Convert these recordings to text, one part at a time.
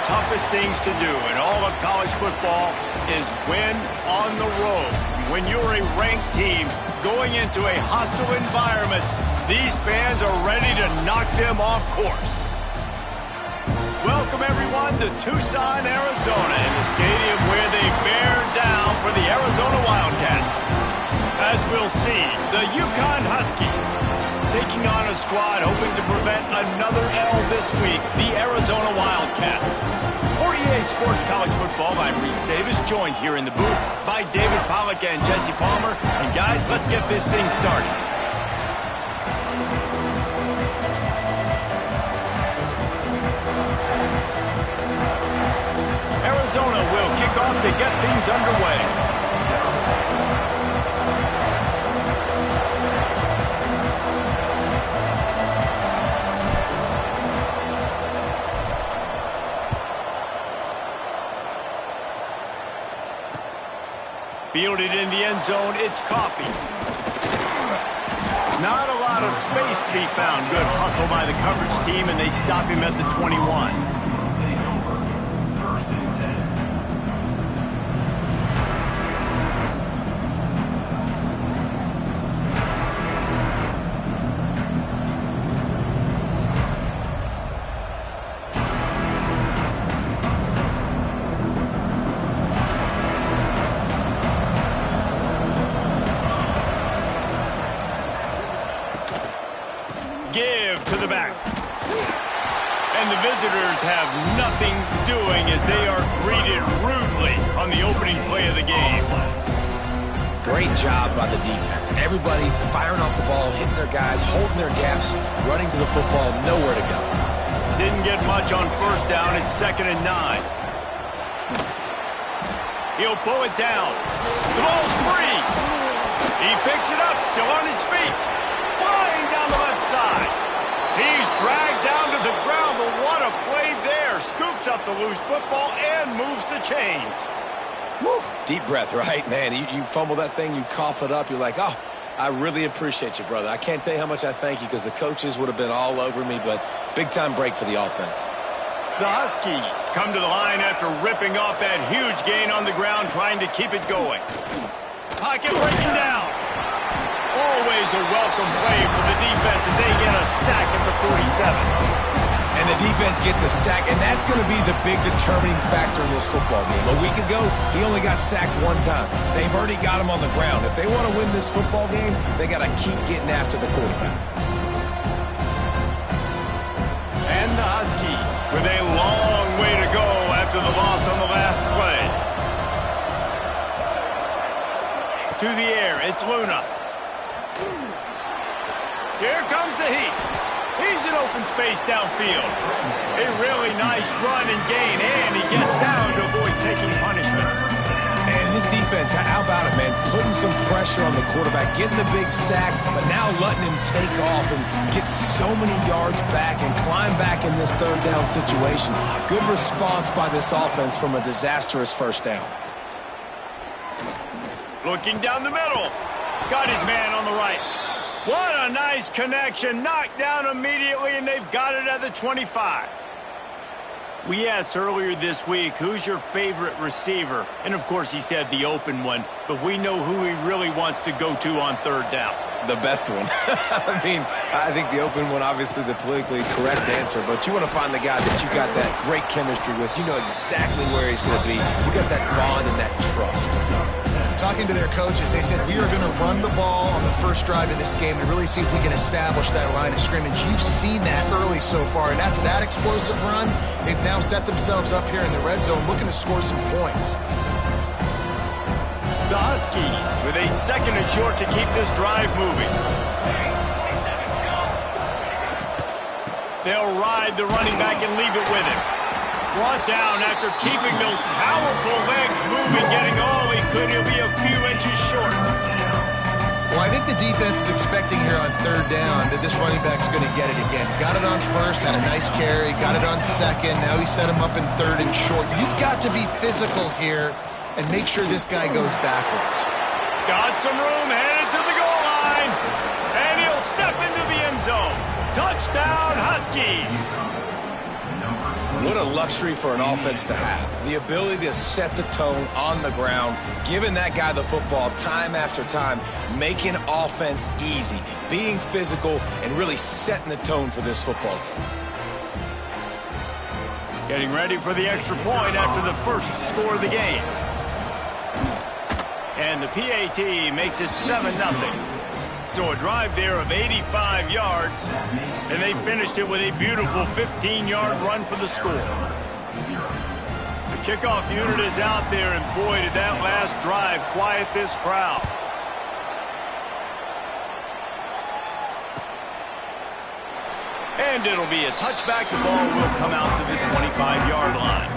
toughest things to do in all of college football is win on the road. When you're a ranked team going into a hostile environment, these fans are ready to knock them off course. Welcome, everyone, to Tucson, Arizona, in the stadium where they bear down for the Arizona Wildcats. As we'll see, the UCONN Huskies taking on a squad hoping to prevent another L this week, the Arizona Wildcats. For EA Sports College Football, I'm Reese Davis, joined here in the booth by David Pollack and Jesse Palmer. And guys, let's get this thing started. Arizona will kick off to get things underway. Fielded in the end zone, it's Coffee. Not a lot of space to be found. Good hustle by the coverage team, and they stop him at the 21. Give to the back. And the visitors have nothing doing as they are greeted rudely on the opening play of the game. Great job by the defense. Everybody firing off the ball, hitting their guys, holding their gaps, running to the football, nowhere to go. Didn't get much on first down. It's 2nd and 9. He'll pull it down. The ball's free. He picks it up, still on his feet. Flying down the left side. He's dragged down to the ground, but what a play there. Scoops up the loose football and moves the chains. Woo. Deep breath, right? Man, you fumble that thing, you cough it up, you're like, oh, I really appreciate you, brother. I can't tell you how much I thank you because the coaches would have been all over me, but big-time break for the offense. The Huskies come to the line after ripping off that huge gain on the ground, trying to keep it going. Pocket breaking down. Always a welcome play for the defense as they get a sack at the 47. And the defense gets a sack, and that's going to be the big determining factor in this football game. A week ago, he only got sacked one time. They've already got him on the ground. If they want to win this football game, they got to keep getting after the quarterback. And the Huskies with a long way to go after the loss on the last play. To the air, it's Luna. Here comes the heat. He's in open space downfield. A really nice run and gain, and he gets down to avoid taking punishment. And this defense, how about it, man? Putting some pressure on the quarterback, getting the big sack, but now letting him take off and get so many yards back and climb back in this third down situation. Good response by this offense from a disastrous first down. Looking down the middle. Got his man on the right. What a nice connection. Knocked down immediately, and they've got it at the 25. We asked earlier this week, who's your favorite receiver? And, of course, he said the open one. But we know who he really wants to go to on third down. The best one. I mean, I think the open one, obviously the politically correct answer. But you want to find the guy that you got that great chemistry with. You know exactly where he's going to be. You got that bond and that trust. Talking to their coaches, they said, we are going to run the ball on the first drive of this game and really see if we can establish that line of scrimmage. You've seen that early so far, and after that explosive run, they've now set themselves up here in the red zone looking to score some points. The Huskies with a 2nd and short to keep this drive moving. They'll ride the running back and leave it with him. Brought down after keeping those powerful legs moving, getting all he could. He'll be a few inches short. Well, I think the defense is expecting here on third down that this running back's going to get it again. Got it on first, had a nice carry, got it on second. Now he set him up in 3rd and short. You've got to be physical here and make sure this guy goes backwards. Got some room, headed to the goal line. And he'll step into the end zone. Touchdown, Huskies. What a luxury for an offense to have. The ability to set the tone on the ground, giving that guy the football time after time, making offense easy, being physical, and really setting the tone for this football game. Getting ready for the extra point after the first score of the game. And the PAT makes it 7-0. So a drive there of 85 yards, and they finished it with a beautiful 15-yard run for the score. The kickoff unit is out there, and boy, did that last drive quiet this crowd. And it'll be a touchback. The ball will come out to the 25-yard line.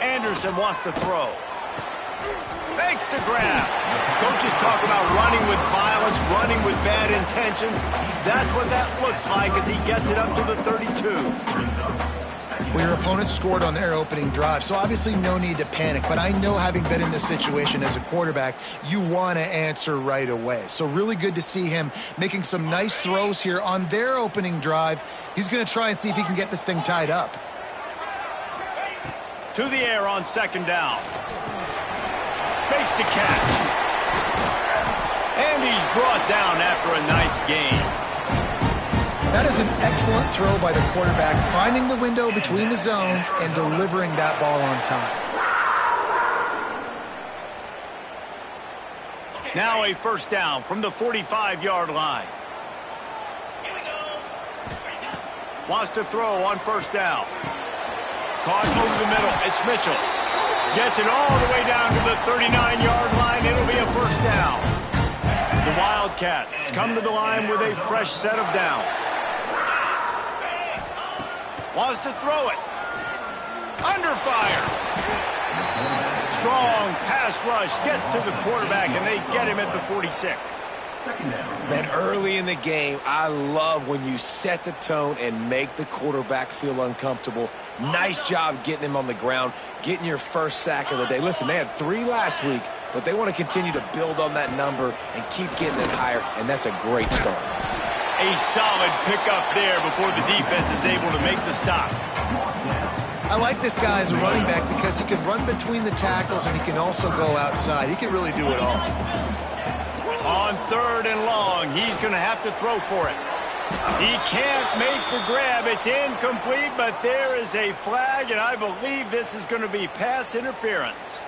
Anderson wants to throw. Makes the grab. Coaches talk about running with violence, running with bad intentions. That's what that looks like as he gets it up to the 32. Well, your opponent scored on their opening drive, so obviously no need to panic. But I know, having been in this situation as a quarterback, you want to answer right away. So really good to see him making some nice throws here on their opening drive. He's going to try and see if he can get this thing tied up. To the air on second down. Makes the catch. And he's brought down after a nice gain. That is an excellent throw by the quarterback, finding the window between the zones and delivering that ball on time. Now a first down from the 45-yard line. Wants to throw on first down. Caught over the middle. It's Mitchell. Gets it all the way down to the 39-yard line. It'll be a first down. The Wildcats come to the line with a fresh set of downs. Wants to throw it. Under fire. Strong pass rush gets to the quarterback, and they get him at the 46. Man, early in the game, I love when you set the tone and make the quarterback feel uncomfortable. Nice job getting him on the ground, getting your first sack of the day. Listen, they had 3 last week, but they want to continue to build on that number and keep getting it higher, and that's a great start. A solid pickup there before the defense is able to make the stop. I like this guy as a running back because he can run between the tackles and he can also go outside. He can really do it all. On third and long, he's going to have to throw for it. He can't make the grab. It's incomplete, but there is a flag, and I believe this is going to be pass interference.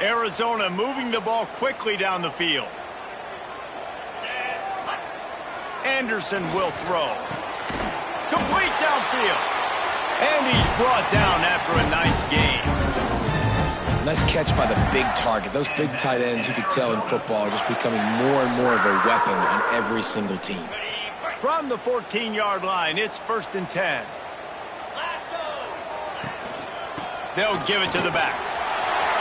Arizona moving the ball quickly down the field. Anderson will throw. Complete downfield. And he's brought down after a nice gain. Nice catch by the big target. Those big tight ends, you could tell in football, are just becoming more and more of a weapon on every single team. From the 14-yard line, it's 1st and 10. They'll give it to the back.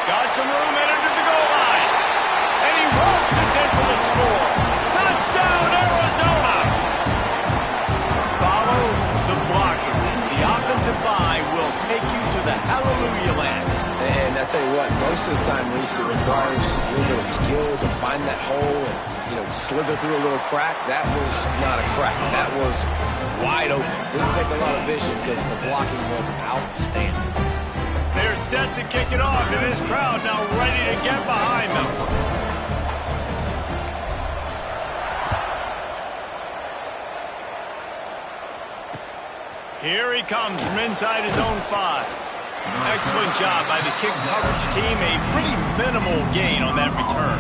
Got some room headed to the goal line. And he waltzes in for the score. Touchdown, Arizona! Follow the blockers. The offensive line will take you to the hallelujah land. And I tell you what, most of the time, Reese, it requires a little bit of skill to find that hole and, slither through a little crack. That was not a crack. That was wide open. Didn't take a lot of vision because the blocking was outstanding. They're set to kick it off, and this crowd now ready to get behind them. Here he comes from inside his own 5. Excellent job by the kick coverage team. A pretty minimal gain on that return.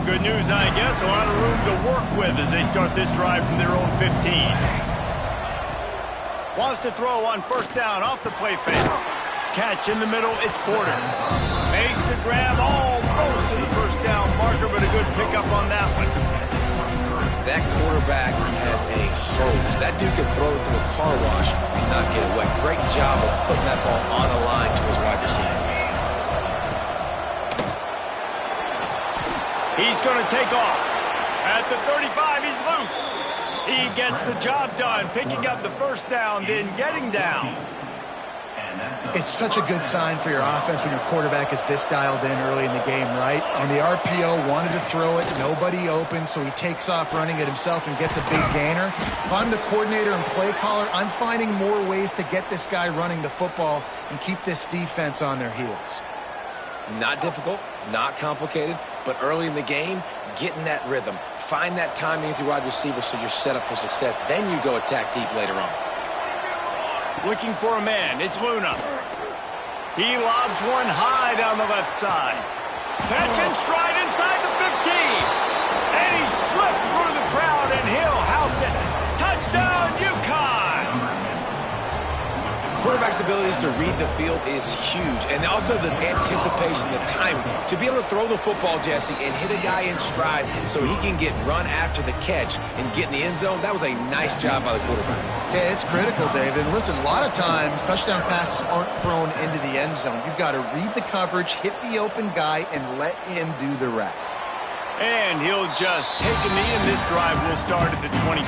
Good news, I guess. A lot of room to work with as they start this drive from their own 15. Wants to throw on first down off the play fake. catch in the middle. It's Porter. Makes the grab almost to the first down marker, but a good pickup on that one. That quarterback has a hose. That dude can throw it through a car wash and not get it wet. Great job of putting that ball on a line to his wide receiver. He's going to take off. At the 35, he's loose. He gets the job done, picking up the first down, then getting down. It's such a good sign for your offense when your quarterback is this dialed in early in the game, right? On the RPO, wanted to throw it, nobody open, so he takes off running it himself and gets a big gainer. If I'm the coordinator and play caller, I'm finding more ways to get this guy running the football and keep this defense on their heels. Not difficult, not complicated, but early in the game, getting that rhythm. Find that timing with your wide receiver so you're set up for success. Then you go attack deep later on. Looking for a man. It's Luna. He lobs one high down the left side. Catch and stride inside the 15. And he slipped through the crowd, and he'll house it. Touchdown, UConn! Quarterback's abilities to read the field is huge, and also the anticipation, the timing. To be able to throw the football, Jesse, and hit a guy in stride so he can get run after the catch and get in the end zone, that was a nice job by the quarterback. Yeah, it's critical, David. And listen, a lot of times touchdown passes aren't thrown into the end zone. You've got to read the coverage, hit the open guy, and let him do the rest. And he'll just take a knee, and this drive will start at the 25.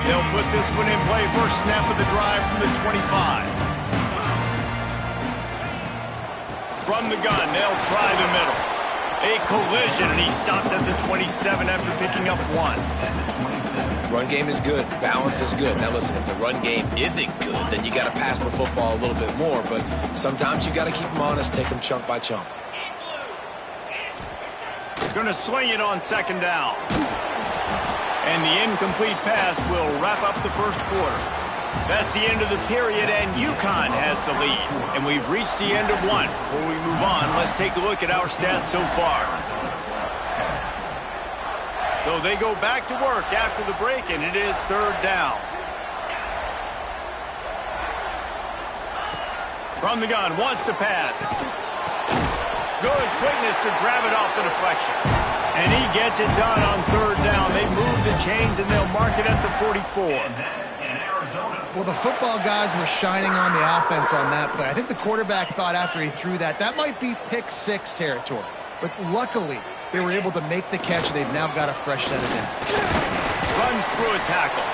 They'll put this one in play. First snap of the drive from the 25. From the gun, they'll try the middle. A collision, and he stopped at the 27 after picking up one. Run game is good. Balance is good. Now listen, if the run game isn't good, then you got to pass the football a little bit more. But sometimes you got to keep them honest, take them chunk by chunk. Going to sling it on second down. And the incomplete pass will wrap up the first quarter. That's the end of the period, and UConn has the lead. And we've reached the end of one. Before we move on, let's take a look at our stats so far. So they go back to work after the break, and it is third down. From the gun, wants to pass. Good quickness to grab it off the deflection. And he gets it done on third down. They move the chains, and they'll mark it at the 44. Well, the football gods were shining on the offense on that play. I think the quarterback thought after he threw that, that might be pick six territory. But luckily, they were able to make the catch. They've now got a fresh set of downs. Runs through a tackle.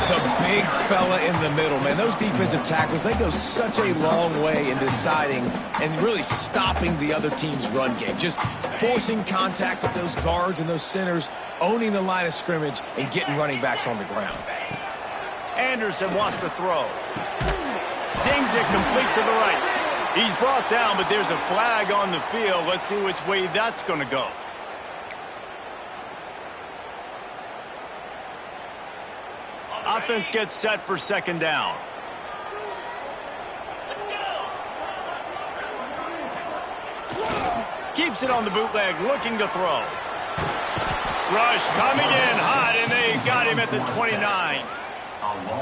The big fella in the middle, man. Those defensive tackles, they go such a long way in deciding and really stopping the other team's run game. Just forcing contact with those guards and those centers, owning the line of scrimmage, and getting running backs on the ground. Anderson wants to throw. Zings it complete to the right. He's brought down, but there's a flag on the field. Let's see which way that's going to go. Offense gets set for second down. Keeps it on the bootleg, looking to throw. Rush coming in hot, and they got him at the 29.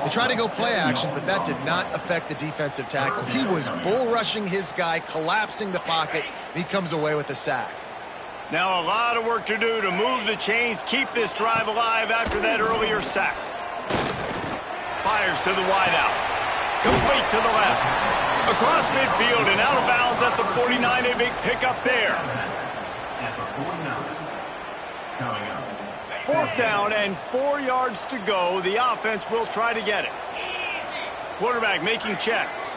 They tried to go play action, but that did not affect the defensive tackle. He was bull rushing his guy, collapsing the pocket, and he comes away with a sack. Now a lot of work to do to move the chains, keep this drive alive after that earlier sack. Fires to the wideout. Complete to the left. Across midfield and out of bounds at the 49. A big pickup there. Fourth down and 4 yards to go. The offense will try to get it. Quarterback making checks.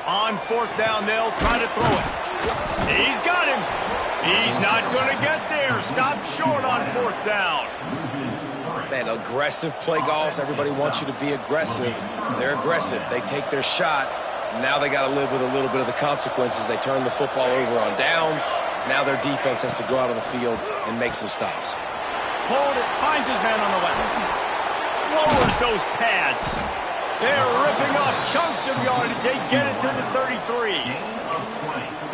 On fourth down, they'll try to throw it. He's got him. He's not going to get there. Stopped short on fourth down. Man, aggressive play calls. Everybody wants you to be aggressive. They're aggressive. They take their shot. Now they got to live with a little bit of the consequences. They turn the football over on downs. Now their defense has to go out on the field and make some stops. Hold it. Finds his man on the left. Lowers those pads. They're ripping off chunks of yardage. They get it to the 33.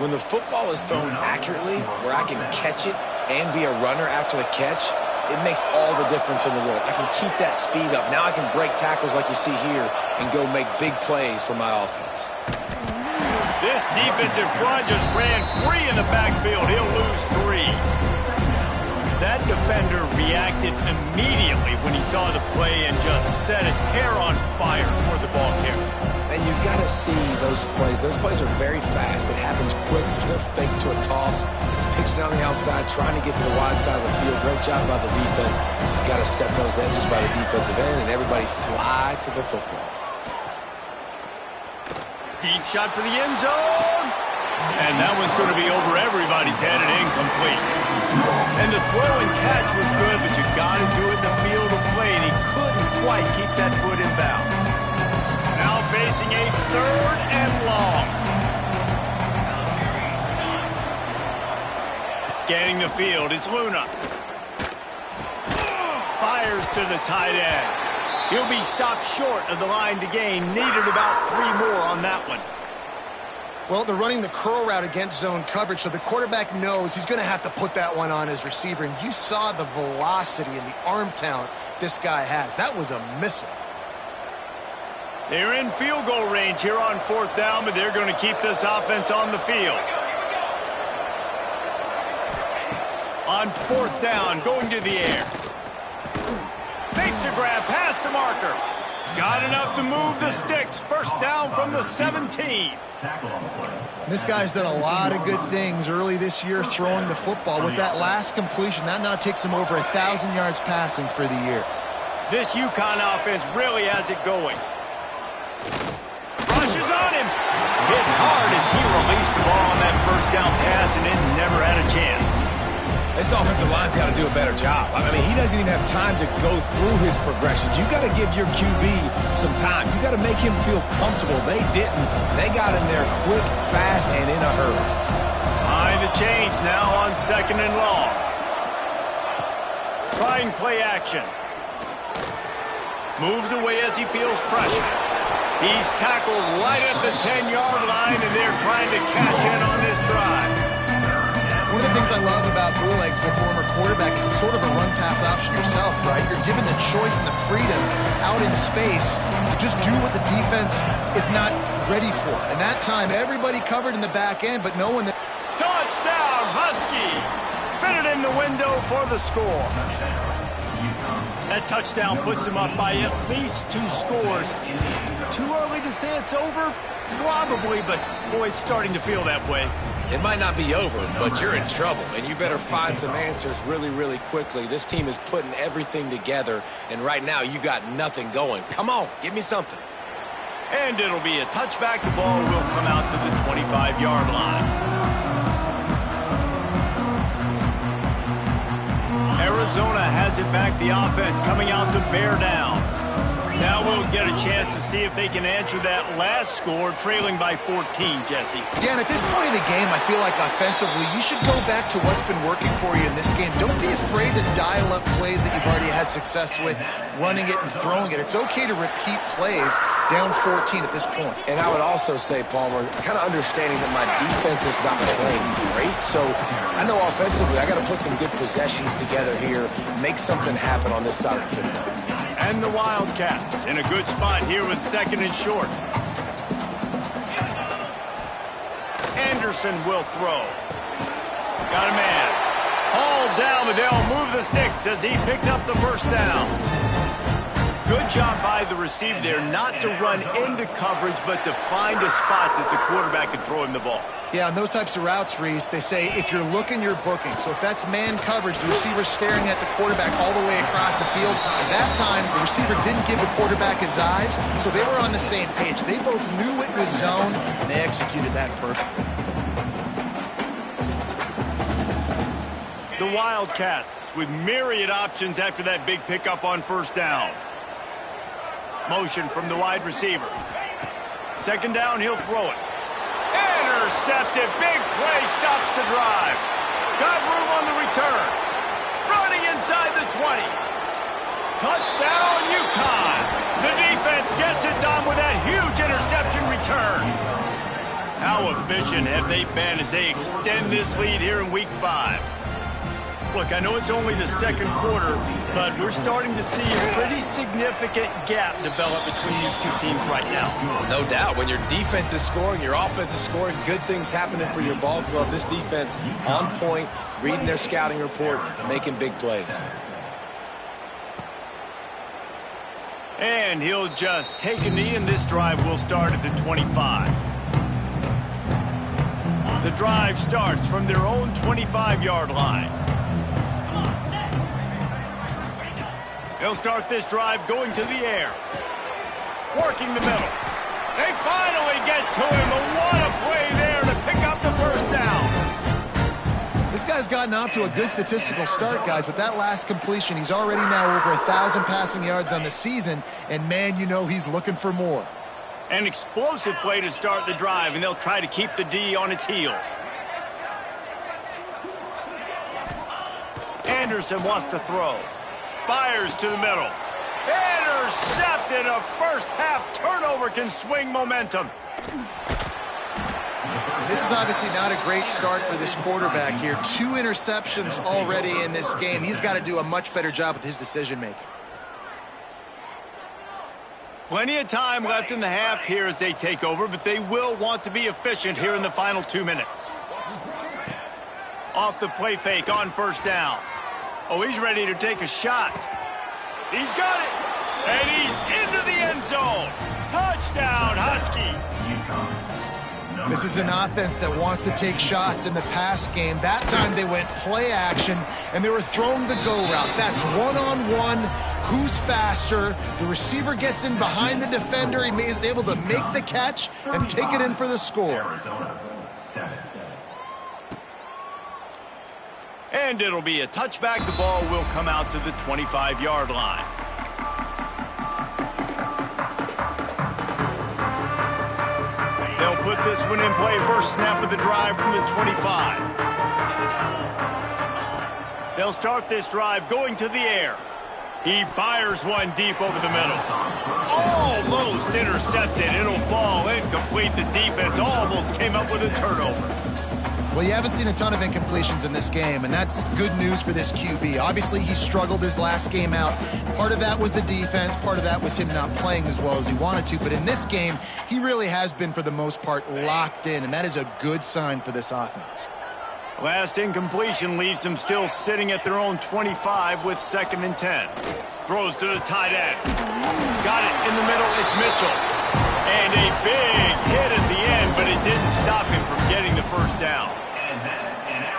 When the football is thrown accurately, where I can catch it and be a runner after the catch, it makes all the difference in the world. I can keep that speed up. Now I can break tackles like you see here and go make big plays for my offense. This defensive front just ran free in the backfield. He'll lose 3. That defender reacted immediately when he saw the play and just set his hair on fire toward the ball carrier. And you've got to see those plays. Those plays are very fast. It happens quick. There's no fake to a toss. It's pitching on the outside, trying to get to the wide side of the field. Great job by the defense. You've got to set those edges by the defensive end, and everybody fly to the football. Deep shot for the end zone. And that one's going to be over everybody's head and incomplete. And the throw and catch was good, but you got to do it in the field of play, and he couldn't quite keep that foot in bounds. Now facing a 3rd and long. Scanning the field, it's Luna. Fires to the tight end. He'll be stopped short of the line to gain. Needed about 3 more on that one. Well, they're running the curl route against zone coverage, so the quarterback knows he's going to have to put that one on his receiver. And you saw the velocity and the arm talent this guy has. That was a missile. They're in field goal range here on 4th down, but they're going to keep this offense on the field. On 4th down, going to the air. Makes a grab past the marker. Got enough to move the sticks. 1st down from the 17. This guy's done a lot of good things early this year throwing the football. With that last completion, that now takes him over 1,000 yards passing for the year. This UConn offense really has it going. Rushes on him. Hit hard as he released the ball on that 1st down pass, and it never had a chance. This offensive line's got to do a better job. I mean, he doesn't even have time to go through his progressions. You got to give your QB some time. You got to make him feel comfortable. They didn't. They got in there quick, fast, and in a hurry. Behind the chains now on 2nd and long. Trying play action. Moves away as he feels pressure. He's tackled right at the 10-yard line, and they're trying to cash in on this drive. One of the things I love about Bootlegs as a former quarterback is it's sort of a run-pass option yourself, right? You're given the choice and the freedom out in space to just do what the defense is not ready for. And that time, everybody covered in the back end, but no one... Touchdown, Huskies! Fitted in the window for the score. That touchdown puts them up by at least 2 scores. Too early to say it's over? Probably, but boy, it's starting to feel that way. It might not be over, but you're in trouble, and you better find some answers really, really quickly. This team is putting everything together, and right now you got nothing going. Come on, give me something. And it'll be a touchback. The ball will come out to the 25-yard line. Arizona has it back, the offense coming out to bear down. Now we'll get a chance to see if they can answer that last score, trailing by 14, Jesse. Yeah, and at this point in the game, I feel like offensively, you should go back to what's been working for you in this game. Don't be afraid to dial up plays that you've already had success with, running it and throwing it. It's okay to repeat plays down 14 at this point. And I would also say, Palmer, kind of understanding that my defense is not playing great, so I know offensively I got to put some good possessions together here, make something happen on this side of the football. And the Wildcats in a good spot here with 2nd and short. Anderson will throw. Got a man. Hauled down, but they'll move the sticks as he picks up the 1st down. Good job by the receiver there not to run into coverage, but to find a spot that the quarterback can throw him the ball. Yeah, on those types of routes, Reese, they say if you're looking, you're booking. So if that's man coverage, the receiver's staring at the quarterback all the way across the field. At that time, the receiver didn't give the quarterback his eyes, so they were on the same page. They both knew it was zone, and they executed that perfectly. The Wildcats with myriad options after that big pickup on 1st down. Motion from the wide receiver. 2nd down, he'll throw it. Intercepted. Big play stops the drive. Got room on the return. Running inside the 20. Touchdown, UConn. The defense gets it done with that huge interception return. How efficient have they been as they extend this lead here in Week 5? Look, I know it's only the second quarter, but we're starting to see a pretty significant gap develop between these two teams right now. No doubt. When your defense is scoring, your offense is scoring, good things happening for your ball club. This defense on point, reading their scouting report, making big plays. And he'll just take a knee, and this drive will start at the 25. The drive starts from their own 25-yard line. They'll start this drive going to the air. Working the middle. They finally get to him, and what a play there to pick up the first down. This guy's gotten off to a good statistical start, guys. With that last completion, he's already now over 1,000 passing yards on the season, and man, you know he's looking for more. An explosive play to start the drive, and they'll try to keep the D on its heels. Anderson wants to throw. Fires to the middle. Intercepted. A first-half turnover can swing momentum. This is obviously not a great start for this quarterback here. 2 interceptions already in this game. He's got to do a much better job with his decision-making. Plenty of time left in the half here as they take over, but they will want to be efficient here in the final 2 minutes. Off the play fake on first down. Oh, he's ready to take a shot. He's got it. And he's into the end zone. Touchdown, Husky. This is an offense that wants to take shots in the pass game. That time they went play action, and they were throwing the go route. That's one-on-one. Who's faster? The receiver gets in behind the defender. He is able to make the catch and take it in for the score. And it'll be a touchback. The ball will come out to the 25-yard line. They'll put this one in play. First snap of the drive from the 25. They'll start this drive going to the air. He fires one deep over the middle. Almost intercepted. It'll fall incomplete. The defense almost came up with a turnover. Well, you haven't seen a ton of incompletions in this game, and that's good news for this QB. Obviously, he struggled his last game out. Part of that was the defense. Part of that was him not playing as well as he wanted to. But in this game, he really has been, for the most part, locked in, and that is a good sign for this offense. Last incompletion leaves them still sitting at their own 25 with 2nd and 10. Throws to the tight end. Got it in the middle. It's Mitchell. And a big hit at the end, but it didn't stop him from getting the first down.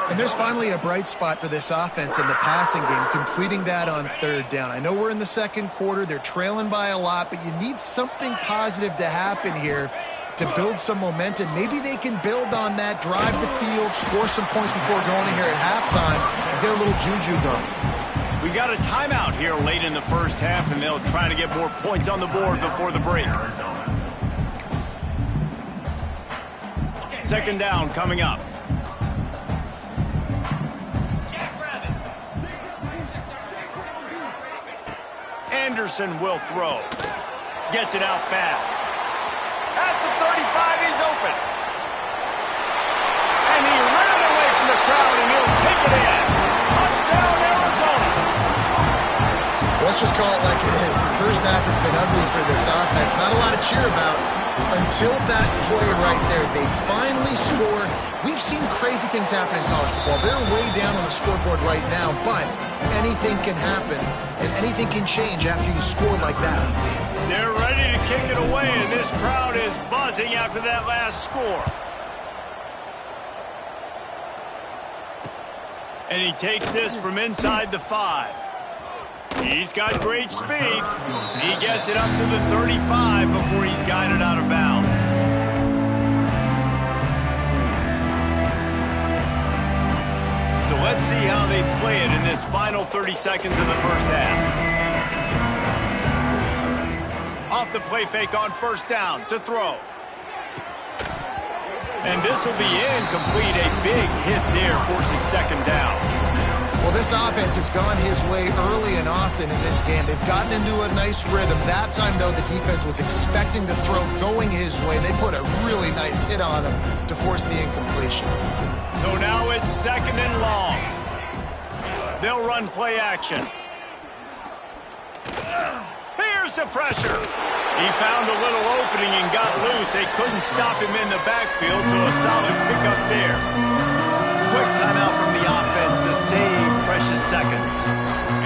And there's finally a bright spot for this offense in the passing game, completing that on 3rd down. I know we're in the second quarter. They're trailing by a lot, but you need something positive to happen here to build some momentum. Maybe they can build on that, drive the field, score some points before going in here at halftime, and get a little juju going. We got a timeout here late in the first half, and they'll try to get more points on the board before the break. 2nd down coming up. Anderson will throw. Gets it out fast. At the 35, he's open. And he ran away from the crowd, and he'll take it in. Touchdown, Arizona. Let's just call it like it is. The first half has been ugly for this offense. Not a lot to cheer about until that play right there. They finally score. We've seen crazy things happen in college football. They're way down on the scoreboard right now, but anything can happen, and anything can change after you score like that. They're ready to kick it away, and this crowd is buzzing after that last score. And he takes this from inside the 5. He's got great speed. He gets it up to the 35 before he's guided out of bounds. So let's see how they play it in this final 30 seconds of the first half. Off the play fake on first down to throw. And this will be incomplete. A big hit there forces 2nd down. Well, this offense has gone his way early and often in this game. They've gotten into a nice rhythm. That time, though, the defense was expecting the throw going his way. They put a really nice hit on him to force the incompletion. So now it's 2nd and long. They'll run play action. Here's the pressure. He found a little opening and got loose. They couldn't stop him in the backfield, so a solid pickup there. Quick timeout from the offense to save precious seconds.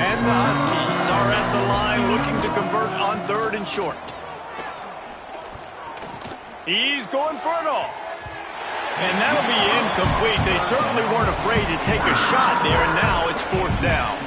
And the Huskies are at the line looking to convert on 3rd and short. He's going for it all. And that'll be incomplete. They certainly weren't afraid to take a shot there, and now it's 4th down.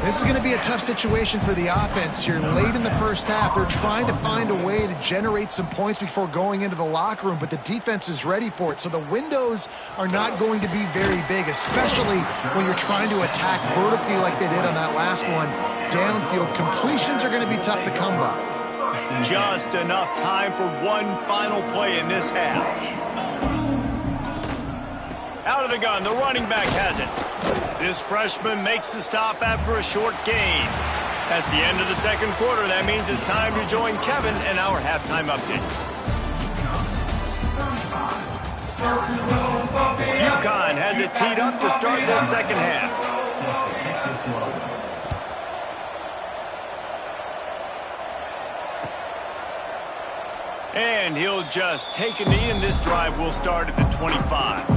This is going to be a tough situation for the offense here. Late in the first half, they're trying to find a way to generate some points before going into the locker room, but the defense is ready for it. So the windows are not going to be very big, especially when you're trying to attack vertically like they did on that last one. Downfield completions are going to be tough to come by. Just enough time for one final play in this half. Out of the gun, the running back has it. This freshman makes the stop after a short gain. That's the end of the second quarter. That means it's time to join Kevin in our halftime update. UConn has it teed up to start this second half. And he'll just take a knee, and this drive will start at the 25.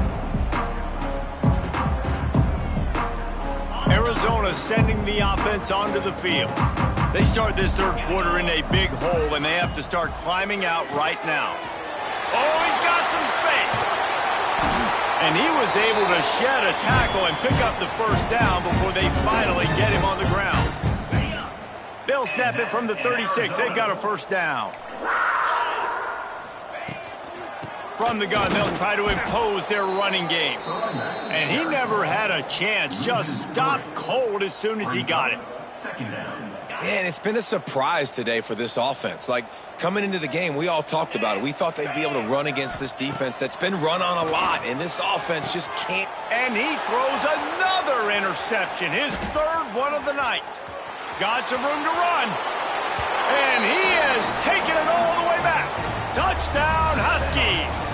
Arizona sending the offense onto the field. They start this third quarter in a big hole, and they have to start climbing out right now. Oh, he's got some space. And he was able to shed a tackle and pick up the first down before they finally get him on the ground. They'll snap it from the 36. They've got a first down. From the gun, they'll try to impose their running game. And he never had a chance, just stopped cold as soon as he got it. Man, it's been a surprise today for this offense. Like, coming into the game, we all talked about it. We thought they'd be able to run against this defense that's been run on a lot, and this offense just can't. And he throws another interception, his 3rd one of the night. Got some room to run. And he has taken it all the way back. Touchdown, Huskies!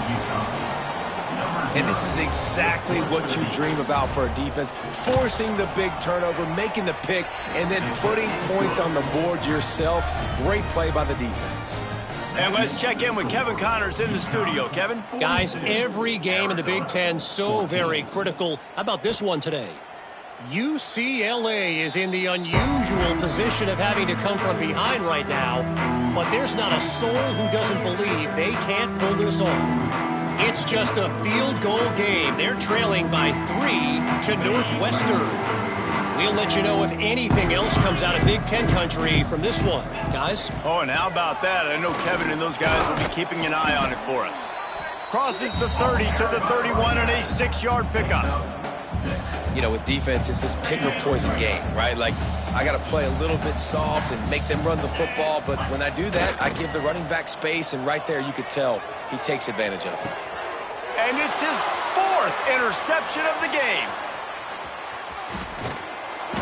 And this is exactly what you dream about for a defense. Forcing the big turnover, making the pick, and then putting points on the board yourself. Great play by the defense. And let's check in with Kevin Connors in the studio. Kevin? Guys, every game in the Big Ten so very critical. How about this one today? UCLA is in the unusual position of having to come from behind right now, but there's not a soul who doesn't believe they can't pull this off. It's just a field goal game. They're trailing by 3 to Northwestern. We'll let you know if anything else comes out of Big Ten country from this one, guys. Oh, and how about that? I know Kevin and those guys will be keeping an eye on it for us. Crosses the 30 to the 31 and a 6-yard pickup. You know, with defense, it's this pick or poison game, right? Like, I got to play a little bit soft and make them run the football, but when I do that, I give the running back space, and right there you could tell he takes advantage of it. And it's his 4th interception of the game.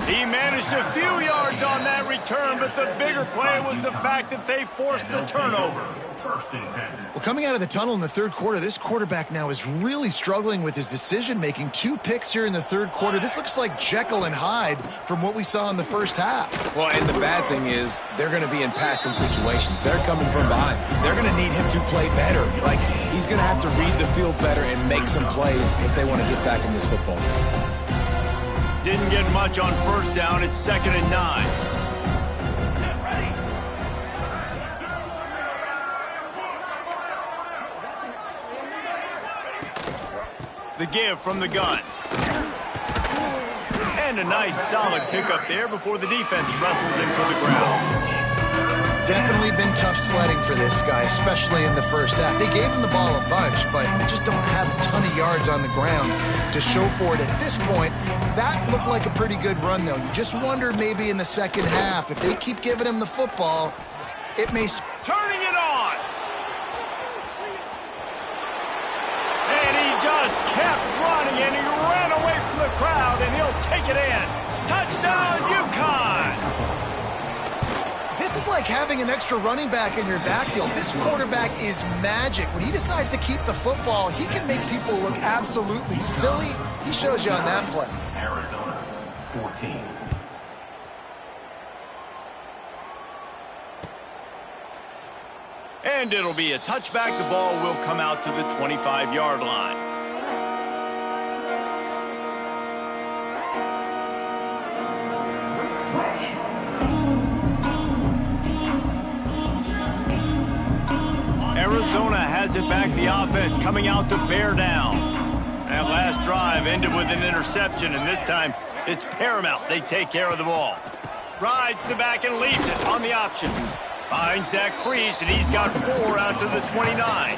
He managed a few yards on that return, but the bigger play was the fact that they forced the turnover. Well, coming out of the tunnel in the third quarter, this quarterback now is really struggling with his decision-making. 2 picks here in the third quarter. This looks like Jekyll and Hyde from what we saw in the first half. Well, and the bad thing is they're going to be in passing situations. They're coming from behind. They're going to need him to play better. Like, he's going to have to read the field better and make some plays if they want to get back in this football game. Didn't get much on first down. It's 2nd and 9. The give from the gun. And a nice solid pickup there before the defense wrestles him to the ground. Definitely been tough sledding for this guy, especially in the first half. They gave him the ball a bunch, but they just don't have a ton of yards on the ground to show for it at this point. That looked like a pretty good run, though. You just wonder maybe in the second half, if they keep giving him the football, it may... Turning it on! And he just kept running, and he ran away from the crowd, and he'll take it in. Touchdown, UConn! This is like having an extra running back in your backfield. This quarterback is magic. When he decides to keep the football, he can make people look absolutely silly. He shows you on that play. And it'll be a touchback. The ball will come out to the 25-yard line. Arizona has it back. The offense coming out to bear down. That last drive ended with an interception, and this time it's paramount they take care of the ball. Rides the back and leaves it on the option. Finds that crease, and he's got 4 out to the 29.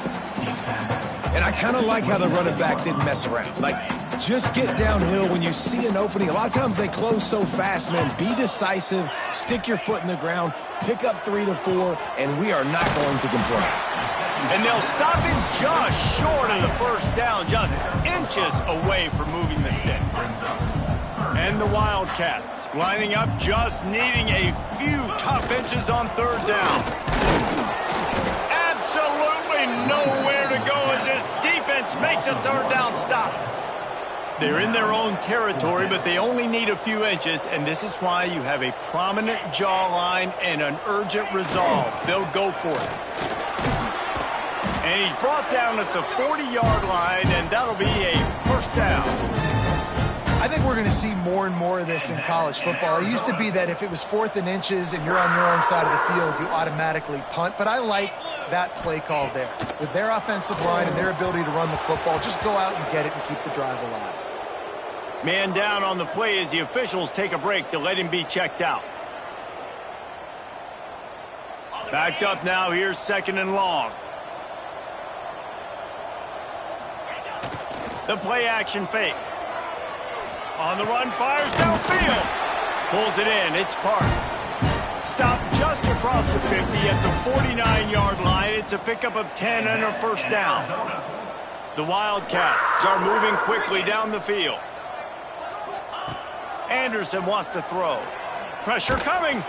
And I kind of like how the running back didn't mess around. Like, just get downhill when you see an opening. A lot of times they close so fast, man. Be decisive, stick your foot in the ground, pick up 3 to 4, and we are not going to complain. And they'll stop him just short of the first down, just inches away from moving the sticks. And the Wildcats lining up, just needing a few tough inches on third down. Absolutely nowhere to go as this defense makes a third down stop. They're in their own territory, but they only need a few inches, and this is why you have a prominent jawline and an urgent resolve. They'll go for it. And he's brought down at the 40-yard line, and that'll be a first down. I think we're going to see more and more of this in college football. It used to be that if it was 4th and inches and you're on your own side of the field, you automatically punt. But I like that play call there. With their offensive line and their ability to run the football, just go out and get it and keep the drive alive. Man down on the play as the officials take a break to let him be checked out. Backed up now, here's 2nd and long. The play action fake. On the run, fires downfield. Pulls it in, it's Parks. Stopped just across the 50 at the 49-yard line. It's a pickup of 10 and a first down. The Wildcats are moving quickly down the field. Anderson wants to throw. Pressure coming.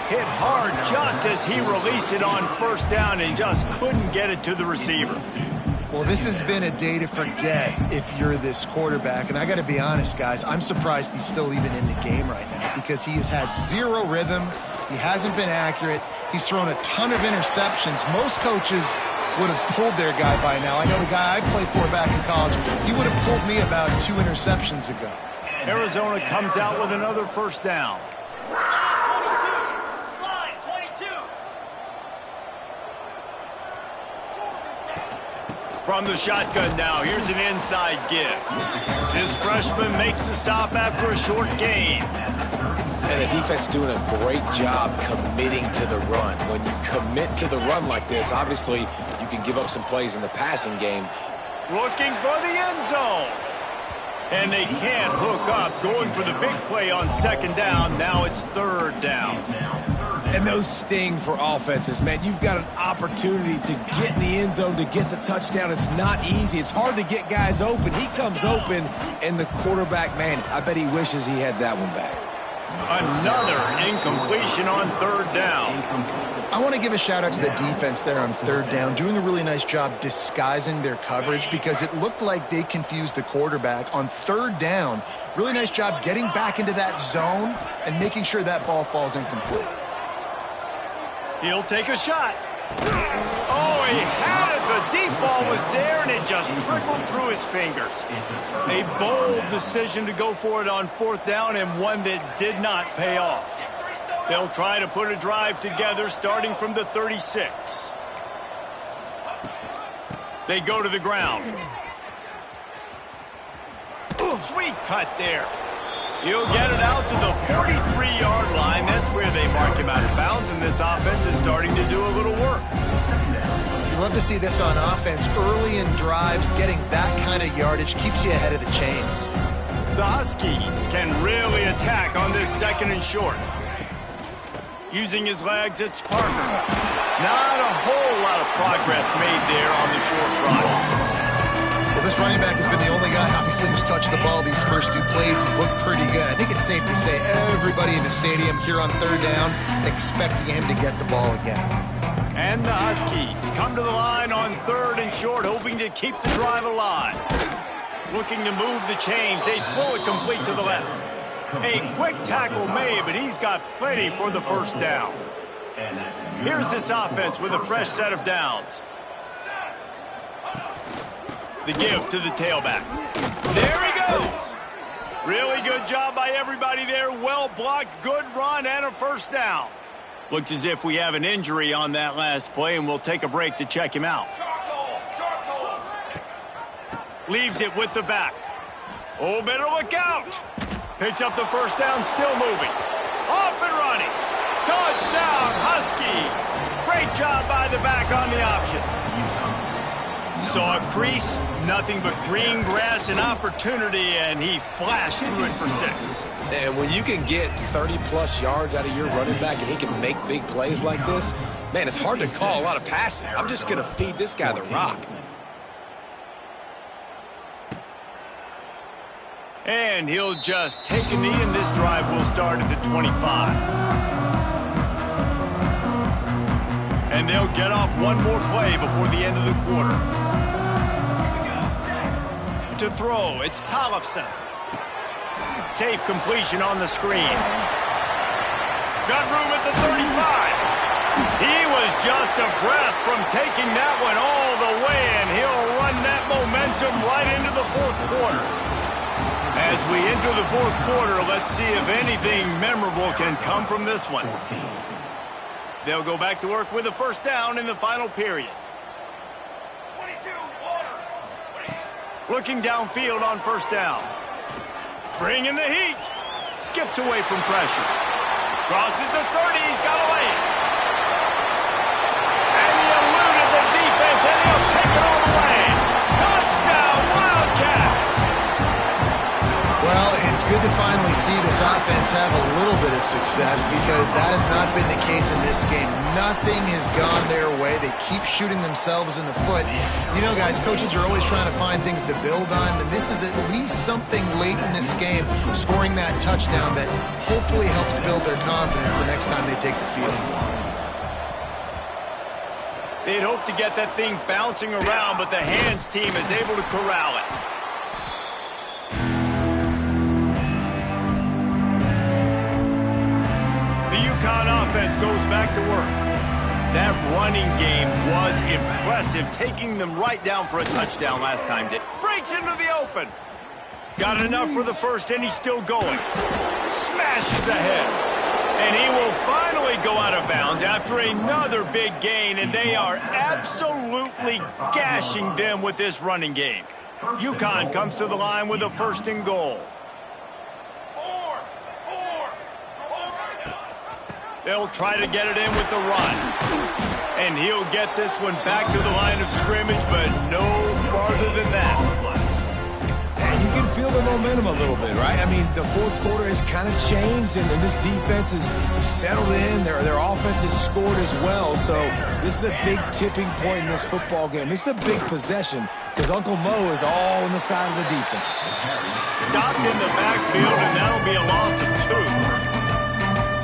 Hit hard just as he released it on first down and just couldn't get it to the receiver. Well, this has been a day to forget if you're this quarterback. And I got to be honest, guys, I'm surprised he's still even in the game right now because he has had 0 rhythm. He hasn't been accurate. He's thrown a ton of interceptions. Most coaches would have pulled their guy by now. I know the guy I played for back in college, he would have pulled me about 2 interceptions ago. Arizona comes out with another first down. From the shotgun now, here's an inside give. This freshman makes the stop after a short gain. And the defense doing a great job committing to the run. When you commit to the run like this, obviously you can give up some plays in the passing game. Looking for the end zone. And they can't hook up. Going for the big play on 2nd down. Now it's 3rd down. And those sting for offenses, man. You've got an opportunity to get in the end zone, to get the touchdown. It's not easy. It's hard to get guys open. He comes open, and the quarterback, man, I bet he wishes he had that one back. Another incompletion on 3rd down. I want to give a shout-out to the defense there on 3rd down, doing a really nice job disguising their coverage because it looked like they confused the quarterback on 3rd down. Really nice job getting back into that zone and making sure that ball falls incomplete. He'll take a shot. Oh, he had it. The deep ball was there, and it just trickled through his fingers. A bold decision to go for it on 4th down, and one that did not pay off. They'll try to put a drive together starting from the 36. They go to the ground. Ooh, sweet cut there. He'll get it out to the 43-yard line. That's where they mark him out of bounds, and this offense is starting to do a little work. You love to see this on offense. Early in drives, getting that kind of yardage keeps you ahead of the chains. The Huskies can really attack on this 2nd and short. Using his legs, it's Parker. Not a whole lot of progress made there on the short run. Well, this running back has been the only guy, obviously, who's touched the ball these first 2 plays. He's looked pretty good. I think it's safe to say everybody in the stadium here on 3rd down expecting him to get the ball again. And the Huskies come to the line on 3rd and short, hoping to keep the drive alive. Looking to move the chains. They throw it complete to the left. A quick tackle made, but he's got plenty for the first down. Here's this offense with a fresh set of downs. The give to the tailback. There he goes. Really good job by everybody there. Well blocked, good run, and a first down. Looks as if we have an injury on that last play, and we'll take a break to check him out. Leaves it with the back. Oh, better look out. Picks up the first down, still moving. Off and running. Touchdown, Huskies. Great job by the back on the option. Saw a crease, nothing but green grass and opportunity, and he flashed through it for 6. And when you can get 30-plus yards out of your running back and he can make big plays like this, man, it's hard to call a lot of passes. I'm just going to feed this guy the rock. And he'll just take a knee, and this drive will start at the 25. And they'll get off one more play before the end of the quarter. To throw, it's Tollefson. Safe completion on the screen. Got room at the 35. He was just a breath from taking that one all the way, and he'll run that momentum right into the fourth quarter. As we enter the fourth quarter, let's see if anything memorable can come from this one. They'll go back to work with a first down in the final period. Looking downfield on first down. Bringing the heat. Skips away from pressure. Crosses the 30. He's got to lay it. And he eluded the defense, and he'll take it all the way. Touchdown, Wildcats! Well, it's good to finally see this offense have a little bit of success because that has not been the case in this game. Nothing has gone their way. They keep shooting themselves in the foot. You know, guys, coaches are always trying to find things to build on, and this is at least something late in this game, scoring that touchdown that hopefully helps build their confidence the next time they take the field. They'd hoped to get that thing bouncing around, but the hands team is able to corral it. The UConn offense goes back to work. That running game was impressive, taking them right down for a touchdown last time. Breaks into the open. Got enough for the first, and he's still going. Smashes ahead. And he will finally go out of bounds after another big gain, and they are absolutely gashing them with this running game. UConn comes to the line with a first and goal. They'll try to get it in with the run. And he'll get this one back to the line of scrimmage, but no farther than that. And you can feel the momentum a little bit, right? I mean, the fourth quarter has kind of changed, and this defense is settled in. Their offense has scored as well. So this is a big tipping point in this football game. This is a big possession because Uncle Mo is all on the side of the defense. Stopped in the backfield, and that'll be a loss of 2.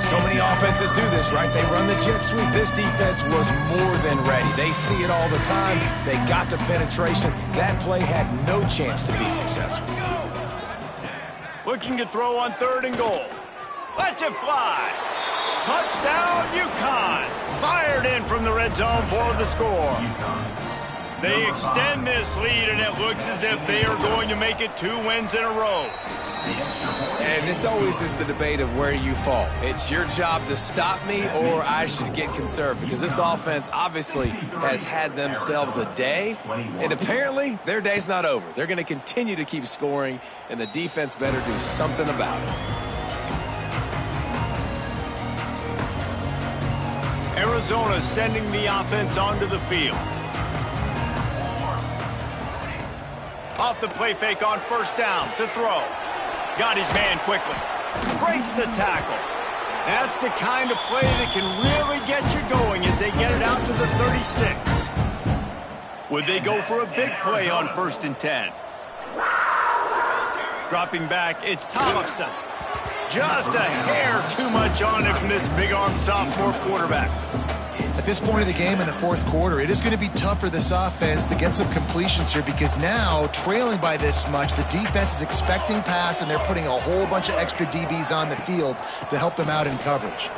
So many offenses do this, right? They run the jet sweep. This defense was more than ready. They see it all the time. They got the penetration. That play had no chance to be successful. Looking to throw on third and goal. Lets it fly. Touchdown, UConn. Fired in from the red zone for the score. They extend this lead, and it looks as if they are going to make it 2 wins in a row. And this always is the debate of where you fall. It's your job to stop me, or I should get conserved, because this offense obviously has had themselves a day, and apparently their day's not over. They're going to continue to keep scoring, and the defense better do something about it. Arizona sending the offense onto the field. Off the play fake on first down to throw. Got his man quickly. Breaks the tackle. That's the kind of play that can really get you going as they get it out to the 36. Would they go for a big play on first and 10? Dropping back, it's Tollefson. Just a hair too much on it from this big-armed sophomore quarterback. At this point of the game in the fourth quarter, it is going to be tough for this offense to get some completions here because now, trailing by this much, the defense is expecting pass, and they're putting a whole bunch of extra DBs on the field to help them out in coverage.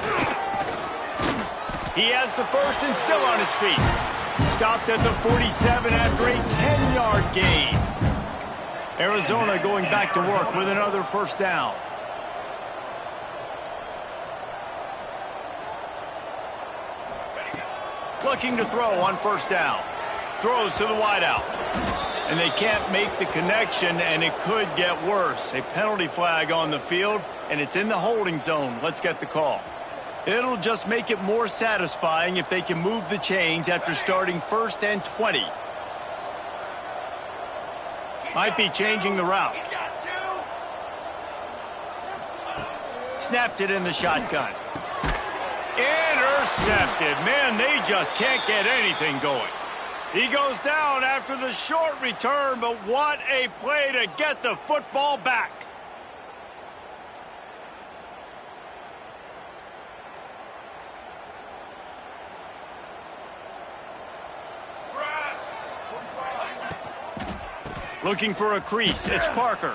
He has the first and still on his feet. Stopped at the 47 after a 10-yard gain. Arizona going back to work with another first down. Looking to throw on first down. Throws to the wideout. And they can't make the connection, and it could get worse. A penalty flag on the field, and it's in the holding zone. Let's get the call. It'll just make it more satisfying if they can move the chains after starting 1st and 20. Might be changing the route. Snapped it in the shotgun. Intercepted. Man, they just can't get anything going. He goes down after the short return, but what a play to get the football back. Looking for a crease. It's Parker.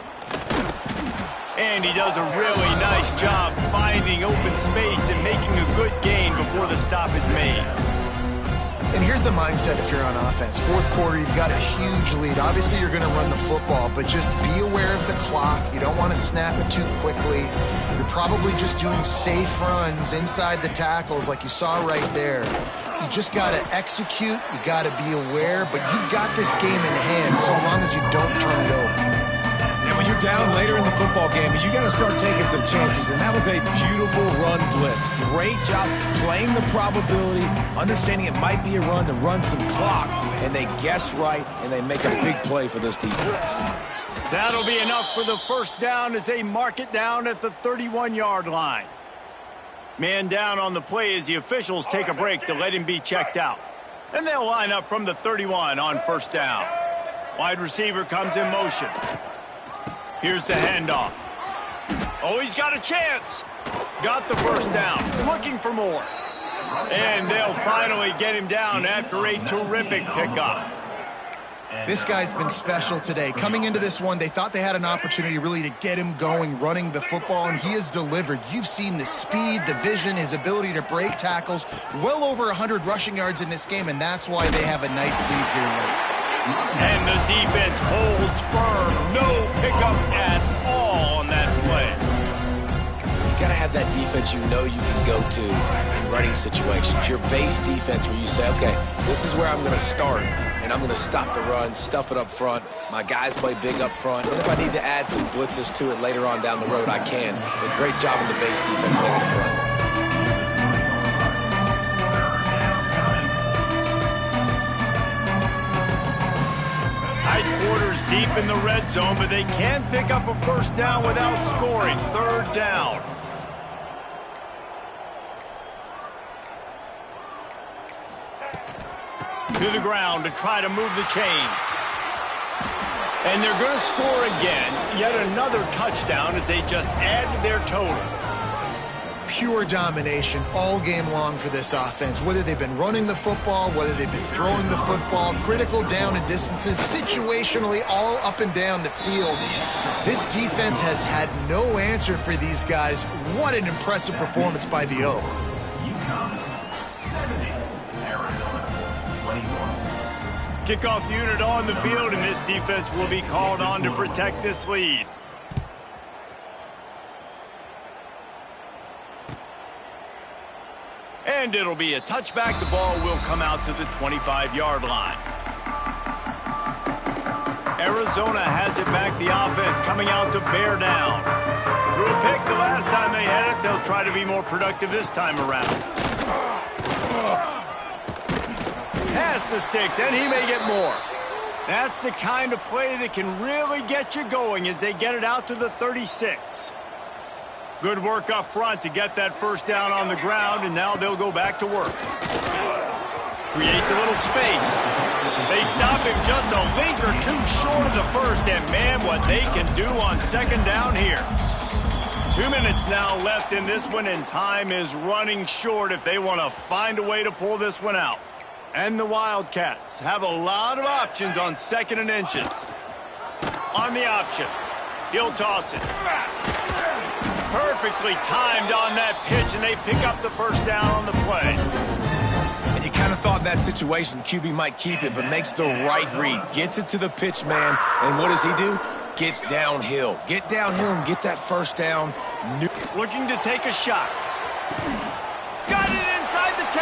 And he does a really nice job finding open space and making a good gain before the stop is made. And here's the mindset if you're on offense. Fourth quarter, you've got a huge lead. Obviously, you're going to run the football, but just be aware of the clock. You don't want to snap it too quickly. You're probably just doing safe runs inside the tackles like you saw right there. You just got to execute. You got to be aware, but you've got this game in hand so long as you don't turn it over. And when you're down later in the football game, you got to start taking some chances, and that was a beautiful run blitz. Great job playing the probability, understanding it might be a run to run some clock, and they guess right, and they make a big play for this defense. That'll be enough for the first down as they mark it down at the 31-yard line. Man down on the play as the officials take a break to let him be checked out. And they'll line up from the 31 on first down. Wide receiver comes in motion. Here's the handoff. Oh, he's got a chance. Got the first down. Looking for more. And they'll finally get him down after a terrific pickup. This guy's been special today. Coming into this one, they thought they had an opportunity really to get him going, running the football, and he has delivered. You've seen the speed, the vision, his ability to break tackles. Well over 100 rushing yards in this game, and that's why they have a nice lead here late. And the defense holds firm. No pickup at all on that play. You got to have that defense you know you can go to in running situations. Your base defense where you say, okay, this is where I'm going to start, and I'm going to stop the run, stuff it up front. My guys play big up front. And if I need to add some blitzes to it later on down the road, I can. A great job in the base defense making a play. Tight quarters deep in the red zone, but they can pick up a first down without scoring. Third down. To the ground to try to move the chains. And they're going to score again. Yet another touchdown as they just add to their total. Pure domination all game long for this offense. Whether they've been running the football, whether they've been throwing the football, critical down and distances, situationally all up and down the field. This defense has had no answer for these guys. What an impressive performance by the O. UCONN 70, Arizona 21. Kickoff unit on the field, and this defense will be called on to protect this lead. And it'll be a touchback. The ball will come out to the 25-yard line. Arizona has it back. The offense coming out to bear down. Threw a pick the last time they had it. They'll try to be more productive this time around. Pass the sticks, and he may get more. That's the kind of play that can really get you going as they get it out to the 36. Good work up front to get that first down on the ground, and now they'll go back to work. Creates a little space. They stop him just a link or two short of the first, and man, what they can do on second down here. 2 minutes now left in this one, and time is running short if they want to find a way to pull this one out. And the Wildcats have a lot of options on second and inches. On the option, he'll toss it. Perfectly timed on that pitch, and they pick up the first down on the play. And you kind of thought in that situation QB might keep it, but makes the right read. Gets it to the pitch man, and what does he do? Gets downhill. Get downhill and get that first down. Looking to take a shot. Got it inside the 10.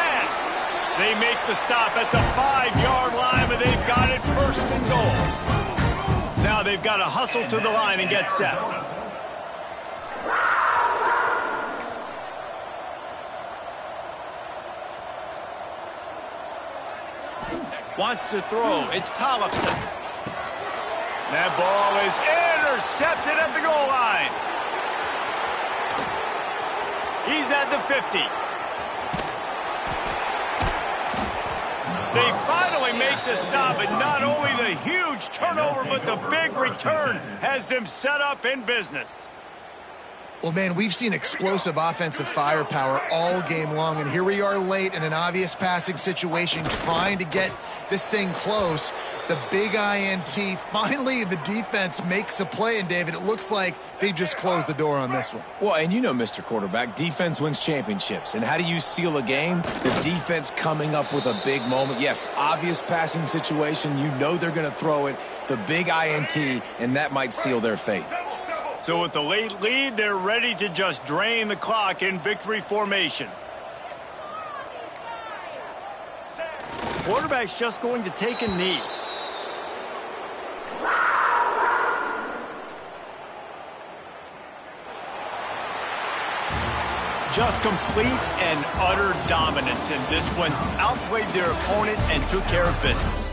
They make the stop at the 5-yard line, but they've got it first and goal. Now they've got to hustle to the line and get set. Wants to throw. It's Tollefson. That ball is intercepted at the goal line. He's at the 50. They finally make the stop, and not only the huge turnover, but the big return has them set up in business. Well, man, we've seen explosive offensive firepower all game long, and here we are late in an obvious passing situation trying to get this thing close. The big INT, finally the defense makes a play, and David, it looks like they just closed the door on this one. Well, and you know, Mr. Quarterback, defense wins championships. And how do you seal a game? The defense coming up with a big moment. Yes, obvious passing situation. You know they're going to throw it. The big INT, and that might seal their fate. So with the late lead, they're ready to just drain the clock in victory formation. Quarterback's just going to take a knee. Just complete and utter dominance in this one. Outplayed their opponent and took care of business.